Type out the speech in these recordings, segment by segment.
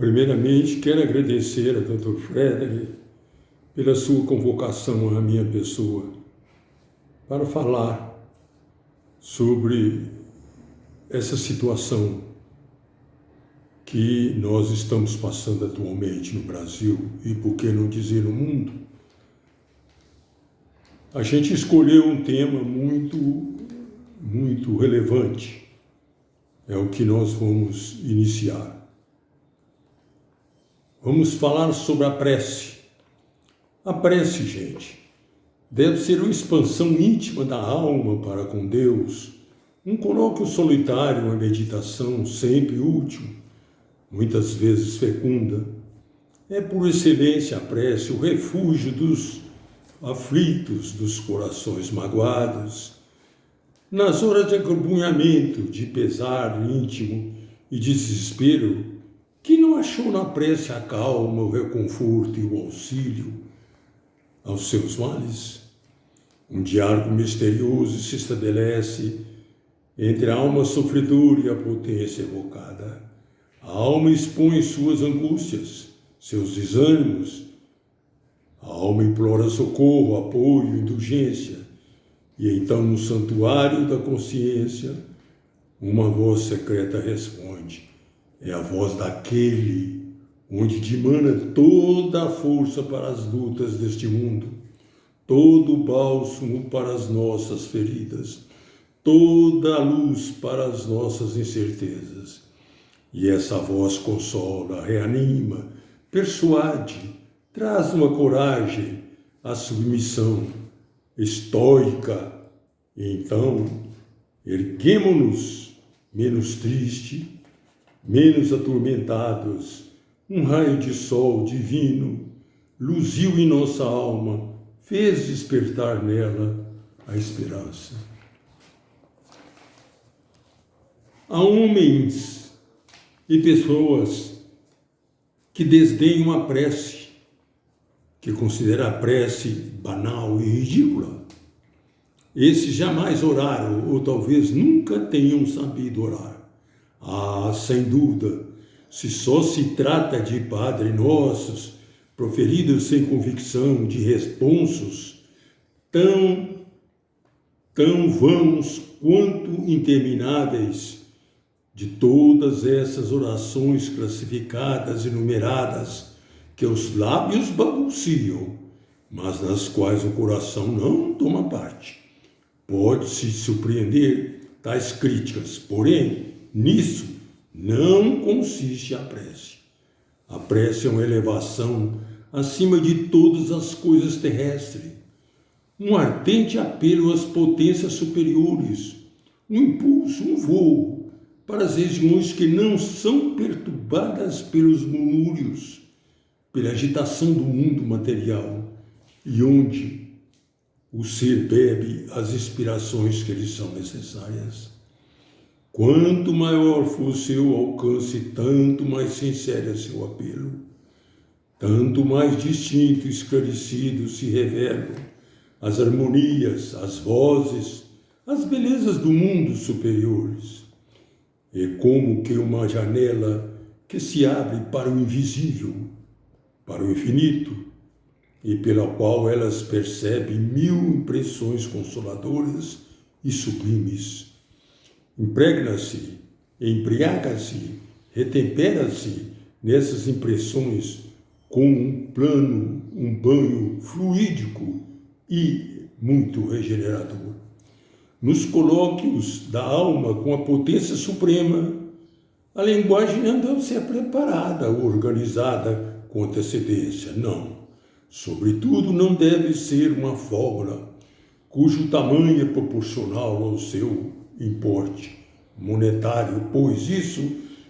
Primeiramente, quero agradecer ao Dr. Frederick pela sua convocação à minha pessoa para falar sobre essa situação que nós estamos passando atualmente no Brasil e, por que não dizer, no mundo. A gente escolheu um tema muito relevante. É o que nós vamos iniciar. Vamos falar sobre a prece. A prece, gente, deve ser uma expansão íntima da alma para com Deus, um colóquio solitário, uma meditação sempre útil, muitas vezes fecunda. É por excelência a prece o refúgio dos aflitos, dos corações magoados, nas horas de acabrunhamento, de pesar íntimo e desespero, que não achou na prece a calma, o reconforto e o auxílio aos seus males. Um diálogo misterioso se estabelece entre a alma sofredora e a potência evocada. A alma expõe suas angústias, seus desânimos. A alma implora socorro, apoio, indulgência. E então, no santuário da consciência, uma voz secreta responde. É a voz daquele onde dimana toda a força para as lutas deste mundo, todo o bálsamo para as nossas feridas, toda a luz para as nossas incertezas. E essa voz consola, reanima, persuade, traz uma coragem, a submissão estoica. E então, erguemo-nos menos triste, menos atormentados. Um raio de sol divino luziu em nossa alma, fez despertar nela a esperança. Há homens e pessoas que desdenham a prece, que consideram a prece banal e ridícula. Esses jamais oraram, ou talvez nunca tenham sabido orar. Ah, sem dúvida, se só se trata de Padre Nossos, proferidos sem convicção, de responsos tão vãos quanto intermináveis, de todas essas orações classificadas e numeradas, que os lábios balbuciam, mas nas quais o coração não toma parte. Pode-se surpreender tais críticas, porém, nisso não consiste a prece. A prece é uma elevação acima de todas as coisas terrestres, um ardente apelo às potências superiores, um impulso, um voo para as regiões que não são perturbadas pelos murmúrios, pela agitação do mundo material, e onde o ser bebe as inspirações que lhe são necessárias. Quanto maior for seu alcance, tanto mais sincero é seu apelo, tanto mais distinto e esclarecido se revelam as harmonias, as vozes, as belezas do mundo superiores. É como que uma janela que se abre para o invisível, para o infinito, e pela qual elas percebem mil impressões consoladoras e sublimes. Impregna-se, embriaga-se, retempera-se nessas impressões com um banho fluídico e muito regenerador. Nos colóquios da alma com a potência suprema, a linguagem não deve ser preparada ou organizada com antecedência, não. Sobretudo, não deve ser uma fórmula cujo tamanho é proporcional ao seu importe monetário, pois isso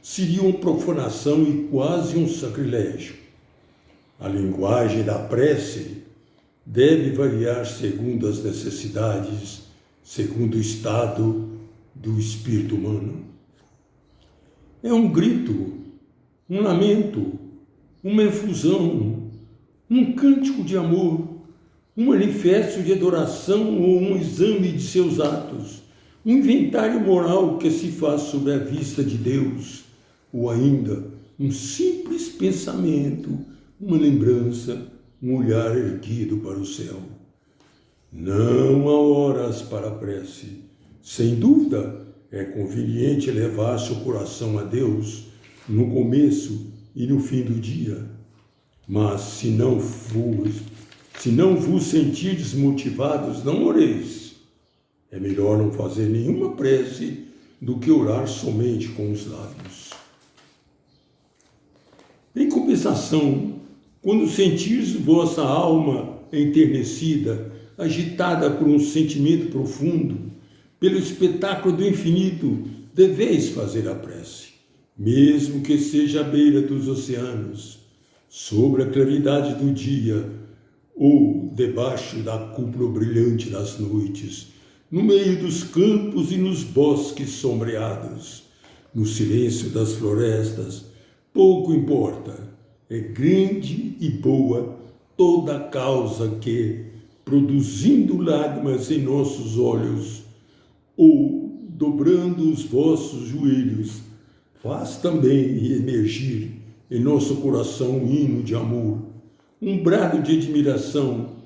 seria uma profanação e quase um sacrilégio. A linguagem da prece deve variar segundo as necessidades, segundo o estado do espírito humano. É um grito, um lamento, uma efusão, um cântico de amor, um manifesto de adoração ou um exame de seus atos, um inventário moral que se faz sob a vista de Deus, ou ainda um simples pensamento, uma lembrança, um olhar erguido para o céu. Não há horas para a prece. Sem dúvida, é conveniente elevar seu coração a Deus no começo e no fim do dia. Mas se não vos sentirdes motivados, não oreis. É melhor não fazer nenhuma prece do que orar somente com os lábios. Em compensação, quando sentires vossa alma enternecida, agitada por um sentimento profundo, pelo espetáculo do infinito, deveis fazer a prece, mesmo que seja à beira dos oceanos, sobre a claridade do dia ou debaixo da cúpula brilhante das noites, no meio dos campos e nos bosques sombreados, no silêncio das florestas, pouco importa, é grande e boa toda a causa que, produzindo lágrimas em nossos olhos, ou dobrando os vossos joelhos, faz também emergir em nosso coração um hino de amor, um brado de admiração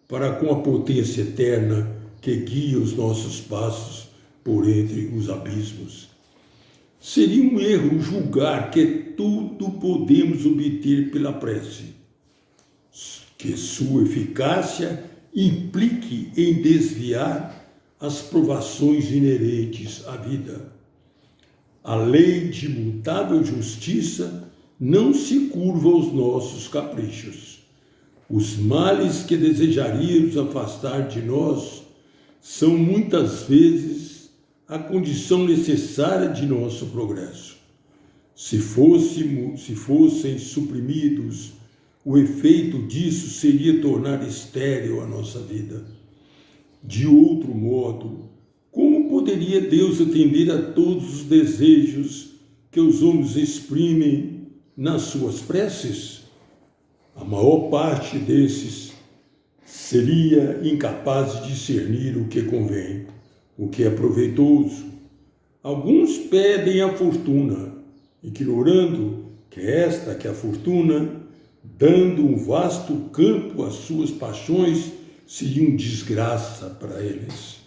para com a potência eterna que guia os nossos passos por entre os abismos. Seria um erro julgar que tudo podemos obter pela prece, que sua eficácia implique em desviar as provações inerentes à vida. A lei de imutável justiça não se curva aos nossos caprichos. Os males que desejaríamos afastar de nós são muitas vezes a condição necessária de nosso progresso. Se fossem suprimidos, o efeito disso seria tornar estéril a nossa vida. De outro modo, como poderia Deus atender a todos os desejos que os homens exprimem nas suas preces? A maior parte desses seria incapaz de discernir o que convém, o que é proveitoso. Alguns pedem a fortuna, ignorando que a fortuna, dando um vasto campo às suas paixões, seria uma desgraça para eles.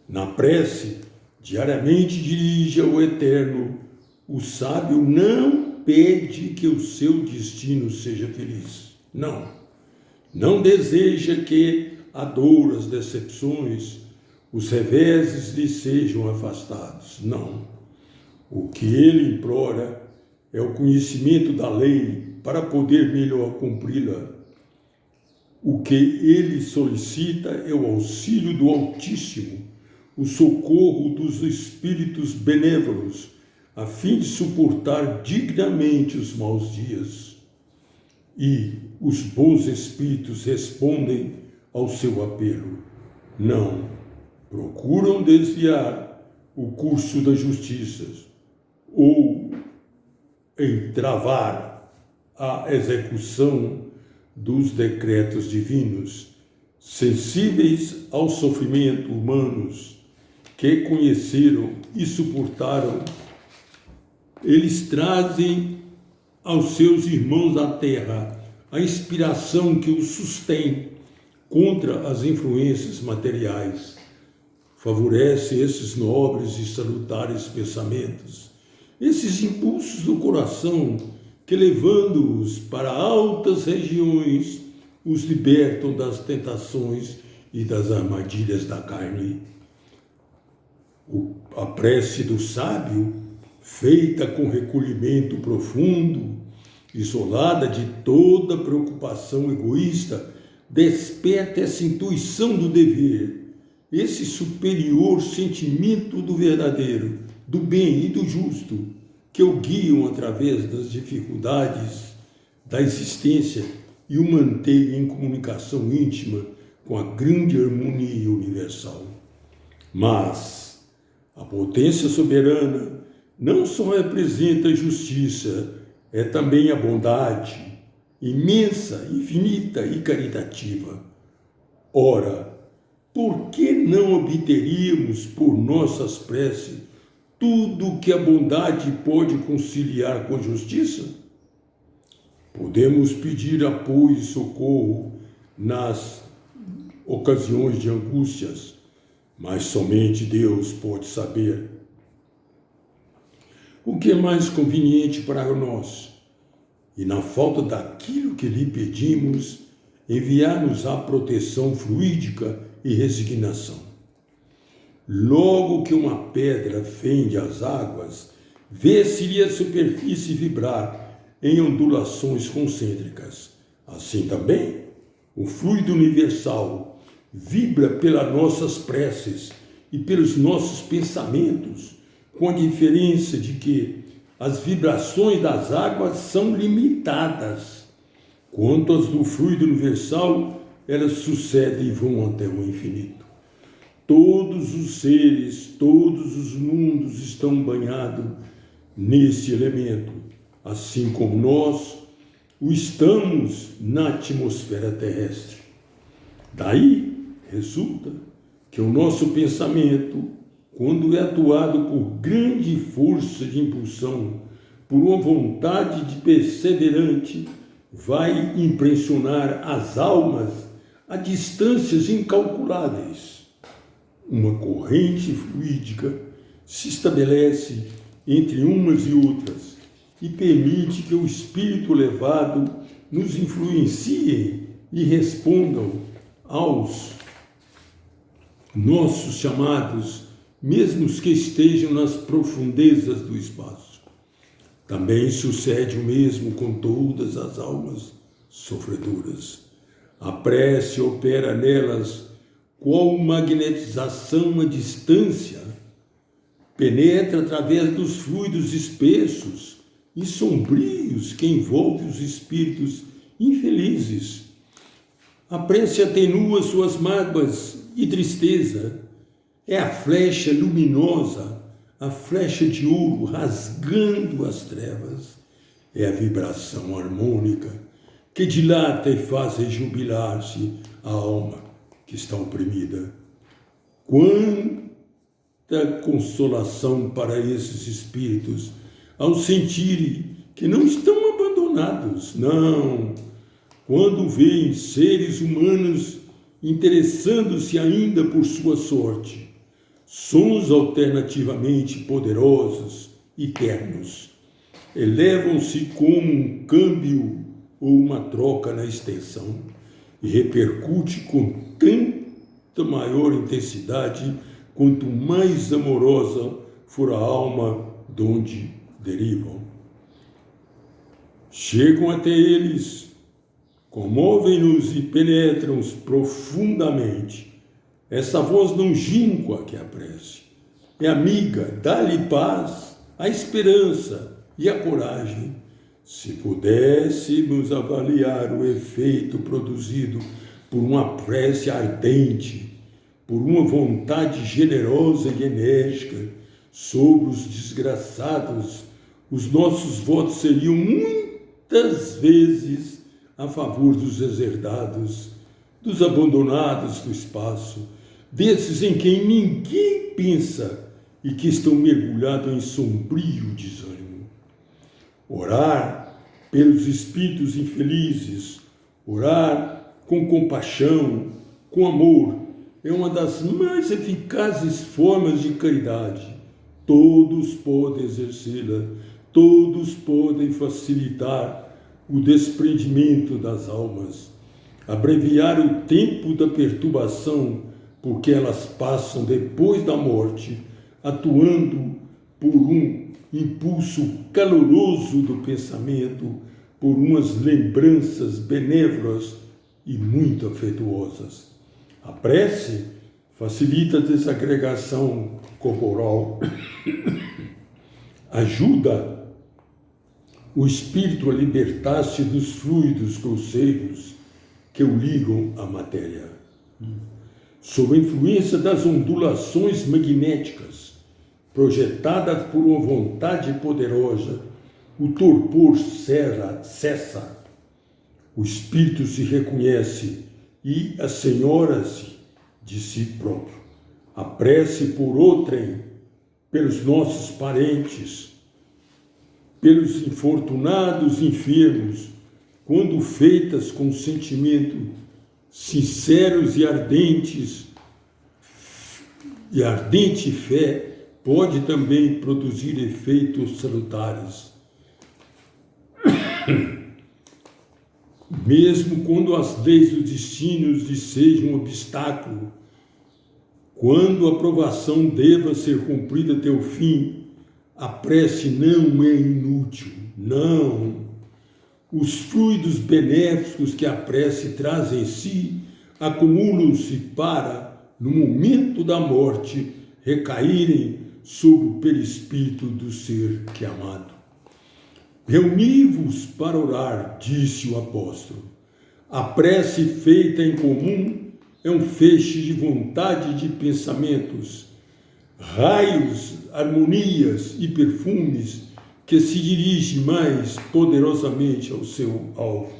Na prece, diariamente dirige ao Eterno, o sábio não pede que o seu destino seja feliz. Não deseja que a dor, as decepções, os reveses lhe sejam afastados. Não. O que ele implora é o conhecimento da lei para poder melhor cumpri-la. O que ele solicita é o auxílio do Altíssimo, o socorro dos espíritos benévolos, a fim de suportar dignamente os maus dias. E os bons espíritos respondem ao seu apelo. Não procuram desviar o curso da justiça ou entravar a execução dos decretos divinos, sensíveis ao sofrimento humanos que conheceram e suportaram. Eles trazem aos seus irmãos da terra a inspiração que os sustém contra as influências materiais. Favorece esses nobres e salutares pensamentos, esses impulsos do coração que, levando-os para altas regiões, os libertam das tentações e das armadilhas da carne. A prece do sábio, feita com recolhimento profundo, isolada de toda preocupação egoísta, desperta essa intuição do dever, esse superior sentimento do verdadeiro, do bem e do justo, que o guiam através das dificuldades da existência e o mantêm em comunicação íntima com a grande harmonia universal. Mas a potência soberana não só representa a justiça, é também a bondade, imensa, infinita e caritativa. Ora, por que não obteríamos por nossas preces tudo que a bondade pode conciliar com a justiça? Podemos pedir apoio e socorro nas ocasiões de angústias, mas somente Deus pode saber o que é mais conveniente para nós. E na falta daquilo que lhe pedimos, enviar-nos a proteção fluídica e resignação. Logo que uma pedra fende as águas, vê-se-lhe a superfície vibrar em ondulações concêntricas. Assim também, o fluido universal vibra pelas nossas preces e pelos nossos pensamentos, com a diferença de que as vibrações das águas são limitadas. Quanto às do fluido universal, elas sucedem e vão até o infinito. Todos os seres, todos os mundos estão banhados nesse elemento, assim como nós o estamos na atmosfera terrestre. Daí resulta que o nosso pensamento, quando é atuado por grande força de impulsão, por uma vontade de perseverante, vai impressionar as almas a distâncias incalculáveis. Uma corrente fluídica se estabelece entre umas e outras e permite que o espírito elevado nos influencie e respondam aos nossos chamados, mesmo que estejam nas profundezas do espaço. Também sucede o mesmo com todas as almas sofredoras. A prece opera nelas qual magnetização à distância, penetra através dos fluidos espessos e sombrios que envolvem os espíritos infelizes. A prece atenua suas mágoas e tristeza. É a flecha luminosa, a flecha de ouro rasgando as trevas. É a vibração harmônica que dilata e faz rejubilar-se a alma que está oprimida. Quanta consolação para esses espíritos ao sentirem que não estão abandonados, não. Quando veem seres humanos interessando-se ainda por sua sorte, sons alternativamente poderosos e ternos, elevam-se como um câmbio ou uma troca na extensão e repercute com tanta maior intensidade quanto mais amorosa for a alma de onde derivam. Chegam até eles, comovem-nos e penetram-os profundamente. Essa voz longínqua que é a prece é amiga, dá-lhe paz, a esperança e a coragem. Se pudéssemos avaliar o efeito produzido por uma prece ardente, por uma vontade generosa e enérgica sobre os desgraçados, os nossos votos seriam muitas vezes a favor dos deserdados, dos abandonados do espaço, desses em quem ninguém pensa e que estão mergulhados em sombrio desânimo. Orar pelos espíritos infelizes, orar com compaixão, com amor, é uma das mais eficazes formas de caridade. Todos podem exercê-la, todos podem facilitar o desprendimento das almas, abreviar o tempo da perturbação, porque elas passam depois da morte, atuando por um impulso caloroso do pensamento, por umas lembranças benévolas e muito afetuosas. A prece facilita a desagregação corporal, ajuda o espírito a libertar-se dos fluidos grosseiros que o ligam à matéria. Sob a influência das ondulações magnéticas, projetadas por uma vontade poderosa, o torpor cessa, o espírito se reconhece e assenhora-se de si próprio. A prece por outrem pelos nossos parentes, pelos infortunados enfermos, quando feitas com sentimento sinceros e ardente fé, pode também produzir efeitos salutares. Mesmo quando as leis do destino lhe sejam um obstáculo, quando a aprovação deva ser cumprida até o fim, a prece não é inútil, não. Os fluidos benéficos que a prece traz em si acumulam-se para, no momento da morte, recaírem sobre o perispírito do ser que é amado. Reuni-vos para orar, disse o apóstolo. A prece feita em comum é um feixe de vontade e de pensamentos, raios, harmonias e perfumes que se dirige mais poderosamente ao seu alvo.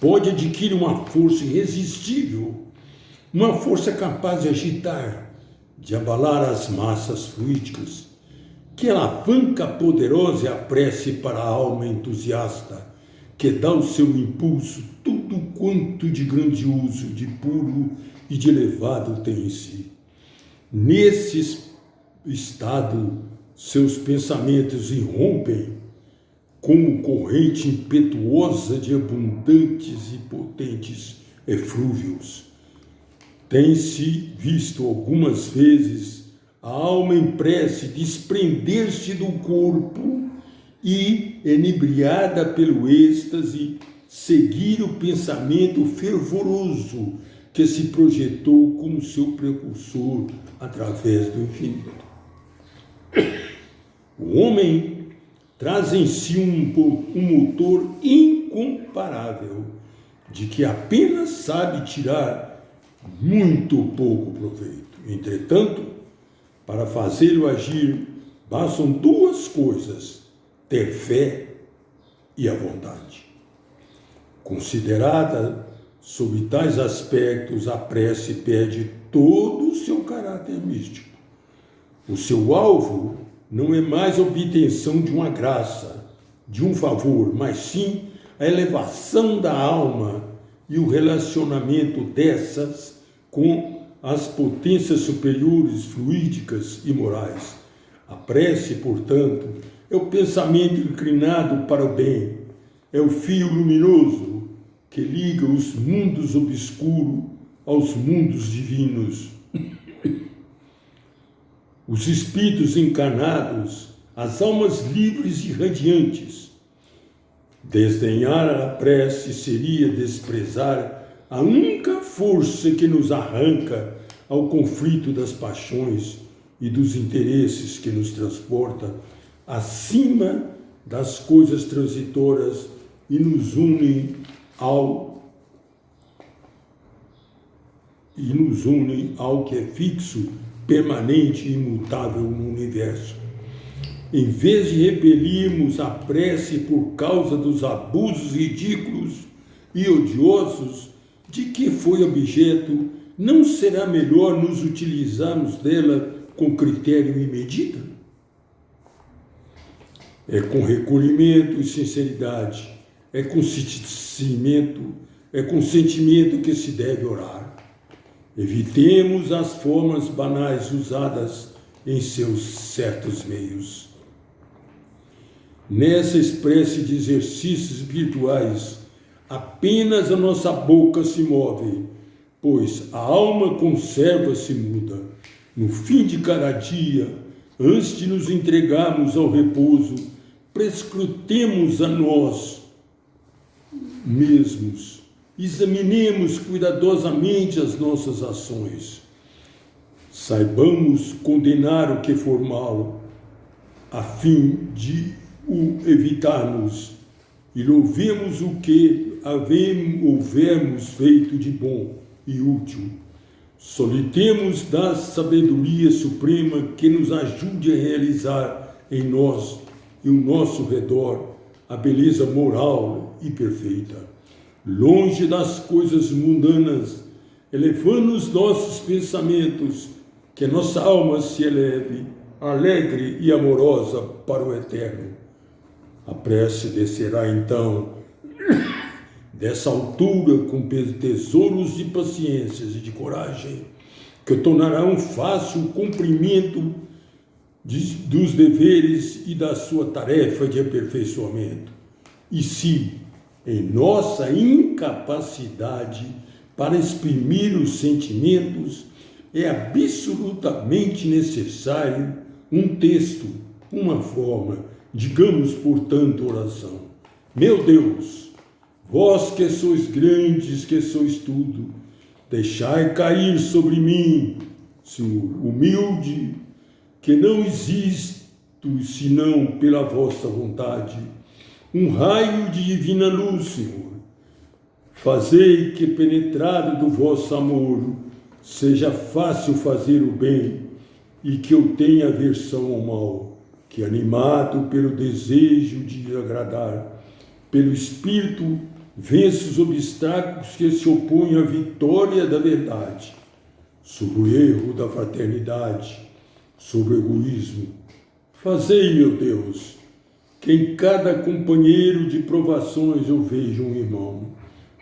Pode adquirir uma força irresistível, uma força capaz de agitar, de abalar as massas fluídicas. Que alavanca poderosa é a prece para a alma entusiasta, que dá o seu impulso tudo quanto de grandioso, de puro e de elevado tem em si. Nesse estado, seus pensamentos irrompem como corrente impetuosa de abundantes e potentes eflúvios. Tem-se visto algumas vezes a alma em prece desprender-se do corpo e, enebriada pelo êxtase, seguir o pensamento fervoroso que se projetou como seu precursor através do infinito. O homem traz em si um motor incomparável, de que apenas sabe tirar muito pouco proveito. Entretanto, para fazê-lo agir, bastam duas coisas: ter fé e a vontade. Considerada sob tais aspectos, a prece perde todo o seu caráter místico. O seu alvo não é mais a obtenção de uma graça, de um favor, mas sim a elevação da alma e o relacionamento dessas com as potências superiores, fluídicas e morais. A prece, portanto, é o pensamento inclinado para o bem, é o fio luminoso que liga os mundos obscuros aos mundos divinos. Os espíritos encarnados, as almas livres e radiantes. Desdenhar a prece seria desprezar a única força que nos arranca ao conflito das paixões e dos interesses, que nos transporta acima das coisas transitórias e nos une ao que é fixo, permanente e imutável no universo. Em vez de repelirmos a prece por causa dos abusos ridículos e odiosos de que foi objeto, não será melhor nos utilizarmos dela com critério e medida? É com recolhimento e sinceridade, é com sentimento que se deve orar. Evitemos as formas banais usadas em seus certos meios. Nessa espécie de exercícios espirituais, apenas a nossa boca se move, pois a alma conserva-se muda. No fim de cada dia, antes de nos entregarmos ao repouso, prescrutemos a nós mesmos, examinemos cuidadosamente as nossas ações. Saibamos condenar o que for mal, a fim de o evitarmos, e louvemos o que houvermos feito de bom e útil. Solicitemos da sabedoria suprema que nos ajude a realizar em nós e ao nosso redor a beleza moral e perfeita. Longe das coisas mundanas, elevando os nossos pensamentos, que nossa alma se eleve, alegre e amorosa para o eterno. A prece descerá então dessa altura com tesouros de paciência e de coragem, que tornarão fácil o cumprimento dos deveres e da sua tarefa de aperfeiçoamento. E se, em nossa incapacidade para exprimir os sentimentos, é absolutamente necessário um texto, uma forma, digamos, portanto, oração. Meu Deus, vós que sois grandes, que sois tudo, deixai cair sobre mim, Senhor, humilde, que não existo senão pela vossa vontade, um raio de divina luz, Senhor. Fazei que, penetrado do vosso amor, seja fácil fazer o bem e que eu tenha aversão ao mal, que, animado pelo desejo de agradar, pelo Espírito, vença os obstáculos que se opõem à vitória da verdade, sobre o erro da fraternidade, sobre o egoísmo. Fazei, meu Deus, que em cada companheiro de provações eu veja um irmão,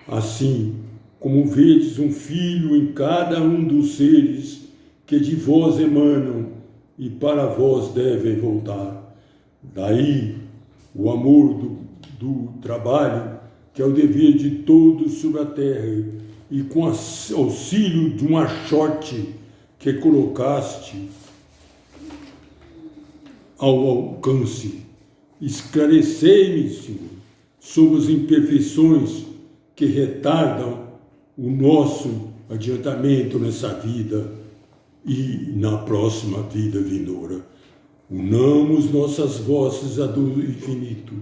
assim como vedes um filho em cada um dos seres que de vós emanam e para vós devem voltar. Daí o amor do trabalho, que é o dever de todos sobre a terra, e com auxílio de um achote que colocaste ao alcance. Esclarecei-me, Senhor, sobre as imperfeições que retardam o nosso adiantamento nessa vida e na próxima vida vindoura. Unamos nossas vozes a do infinito.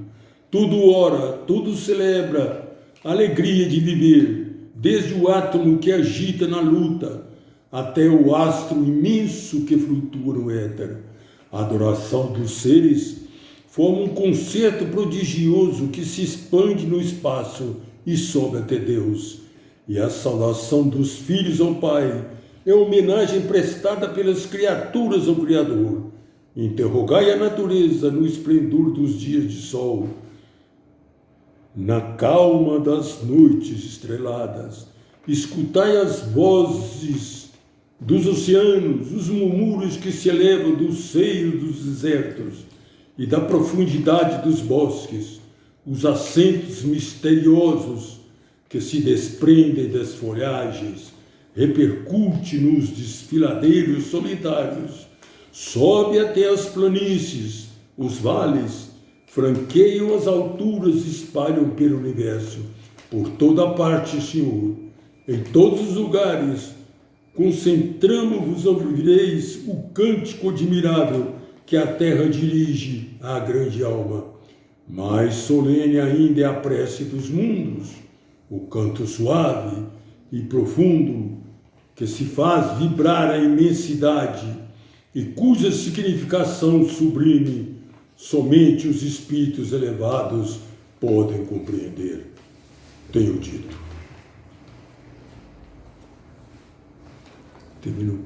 Tudo ora, tudo celebra a alegria de viver, desde o átomo que agita na luta até o astro imenso que flutua no éter. A adoração dos seres forma um concerto prodigioso que se expande no espaço e sobe até Deus. E a saudação dos filhos ao Pai é a homenagem prestada pelas criaturas ao Criador. Interrogai a natureza no esplendor dos dias de sol, na calma das noites estreladas. Escutai as vozes dos oceanos, os murmúrios que se elevam do seio dos desertos e da profundidade dos bosques, os acentos misteriosos que se desprendem das folhagens, repercute nos desfiladeiros solitários, sobe até as planícies, os vales, franqueiam as alturas e espalham pelo universo. Por toda parte, Senhor, em todos os lugares, concentramo-vos, ouvireis o cântico admirável que a terra dirige à grande alma. Mais solene ainda é a prece dos mundos, o canto suave e profundo que se faz vibrar a imensidade e cuja significação sublime somente os espíritos elevados podem compreender. Tenho dito. Terminou.